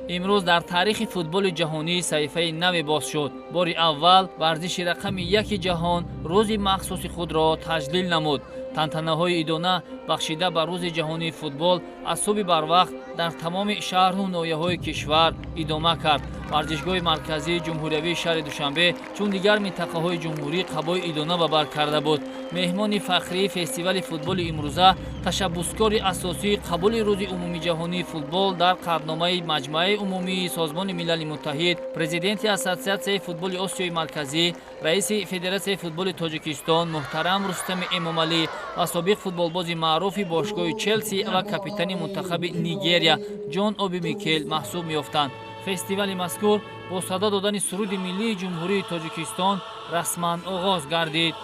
امروز در تاریخ فوتبال جهانی صحیفه نوی باز شد. بار اول ورزش رقم 1 جهان روز مخصوص خود را تجلیل نمود. تنتنه‌های ایدانه بخشیده به روز جهانی فوتبال از صبح بروقت در تمام شهر و ناحیه‌های کشور ادامه کرد. ورزشگاه مرکزی جمهوریوی شهر دوشنبه چون دیگر منطقه‌های جمهوری قبای ایدانه به بر کرده بود. مهمان فخری فستیوال فوتبال امروزه تشبثکار اساسی قبول روز عمومی جهانی فوتبال در قراردادنامه مجمع عمومی سازمان ملل متحد، پرزیدنت اسوسیاسیون فوتبال آسیای مرکزی، رئیس فدراسیون فوتبال تاجیکستان محترم رستم امامعلی و سابق فوتبالباز معروف باشگاه چلسی و کاپیتان منتخب نیگریا جان اوبی میکل محسوب می‌افتند. فستیوال مذکور با صدا دادن سرود ملی جمهوری تاجیکستان رسما آغاز گردید.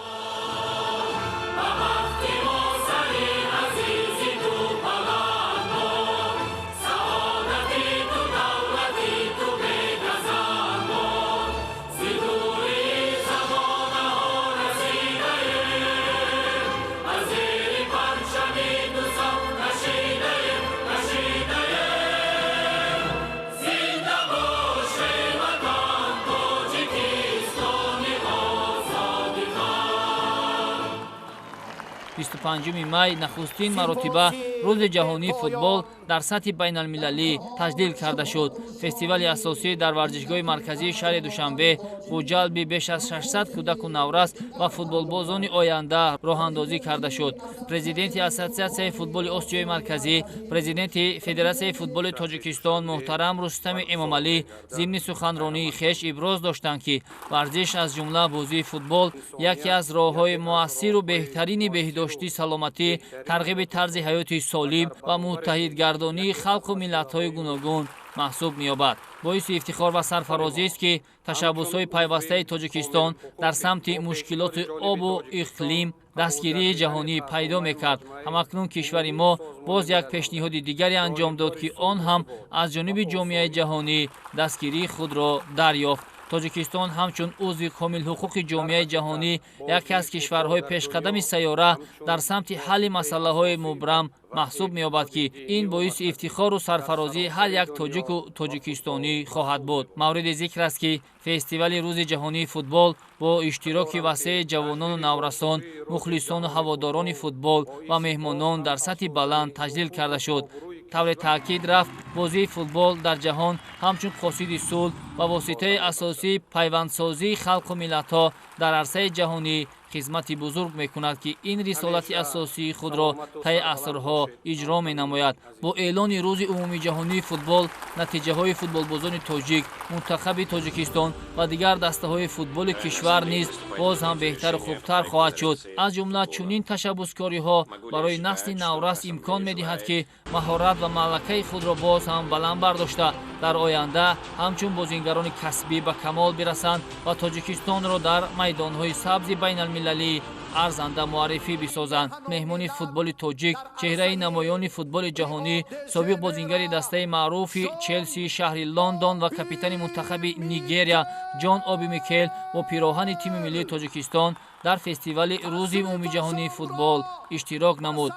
می نخستین مراتبه روز جهانی فوتبال در سطح بین المللی تجلیل کرده شد. فستیوال اساسی در ورزشگاه مرکزی شهر دوشنبه با جلب بیش از 600 کودک و نورس و فوتبالبازان آینده راه اندازی کرده شد. پرزیدنت اسوسیاسیون فوتبال آسیای مرکزی، پرزیدنت فدراسیون فوتبال تاجیکستان محترم رستم امامعلی ضمن سخنرانی خویش ابراز داشتند که ورزش از جمله بازی فوتبال یکی از راه‌های مؤثر و بهترین بهداشتی سلامتی، ترغیب طرز حیات سالم و متحدگردانی خلق و ملت‌های گوناگون محسوب می‌یابد. باعث افتخار و سرفرازی است که تشبث‌های پیوسته تاجیکستان در سمت مشکلات آب و اقلیم دستگیری جهانی پیدا می‌کرد. همکنون کشور ما باز یک پیشنهاد دیگری انجام داد که آن هم از جانب جامعه جهانی دستگیری خود را دریافت. تاجیکستان همچون عضو کامل حقوق جامعه جهانی یکی از کشورهای پیشقدم سیاره در سمت حل مسائل مبرم محسوب می‌یابد که این باعث افتخار و سرفرازی هر یک تاجیک و تاجیکستانی خواهد بود. مورد ذکر است که فستیوال روز جهانی فوتبال با اشتراک وسیع جوانان و نورسان، مخلصان و هواداران فوتبال و مهمانان در سطح بلند تجلیل کرده شد. طور تاکید رفت بازی فوتبال در جهان همچون قاصد صلح و واسطه اساسی پیوندسازی خلق و ملت‌ها در عرصه جهانی خدمت بزرگ می‌کند که این رسالت اساسی خود را طی عصرها اجرا می‌نماید. با اعلان روز عمومی جهانی فوتبال، نتیجه‌های فوتبالبازان تاجیک، منتخب تاجیکستان و دیگر دسته‌های فوتبال کشور نیز باز هم بهتر و خوبتر خواهد شد. از جمله چنین تشبثکاری‌ها برای نسل نورس امکان می‌دهد که مهارت و ملکه خود را باز هم بلند برداشته در آینده همچون بازیگران کسبی به کمال برسند و تاجیکستان را در میدان‌های سبز بین المللی ارزنده معرفی بسازند. مهمان فوتبال تاجیک، چهره نمایان فوتبال جهانی، سابق بازیگر دسته معروف چلسی شهر لندن و کاپیتان منتخب نیگریا جان اوبی میکل و پیراهن تیم ملی تاجیکستان در فستیوال روز عمومی جهانی فوتبال اشتراک نمود.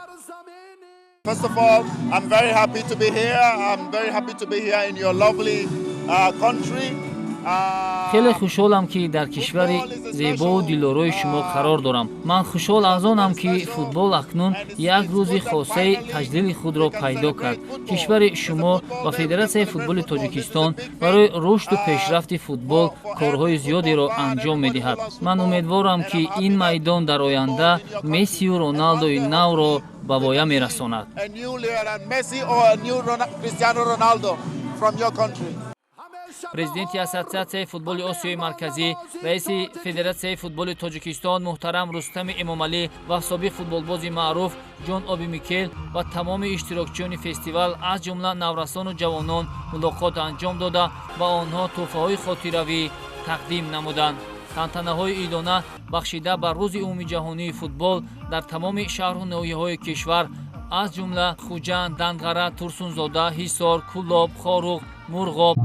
First of all, I'm very happy to be here. I'm very happy to be here in your lovely country. خیلی خوشحالم که در کشور زیبا و دلارای شما قرار دارم. من خوشحال از آنم که فوتبال اکنون یک روز خاصه تجلیل خود را پیدا کرد. کشور شما و فدراسیون فوتبال تاجیکستان برای رشد و پیشرفت فوتبال کارهای زیادی را انجام می‌دهد. من امیدوارم که این میدان در آینده مسی و رونالدوی نو را به پایان می‌رساند. پرزیدنت اسوسیاسیون فوتبال آسیای مرکزی، رئیس فدراسیون فوتبال تاجیکستان محترم رستم امامعلی و سابق فوتبالباز معروف جان اوبی میکل و تمام اشتراکچیان فستیوال از جمله نورسان و جوانان ملاقات انجام داده و آنها تحفه‌های خاطروی تقدیم نمودند. تنتنه‌های ایدانه بخشیده بر روز عمومی جهانی فوتبال در تمام شهر و ناحیه‌های کشور از جمله خوجند، دندقره، ترسونزاده، حصار، کولاب، خاروق، مرغاب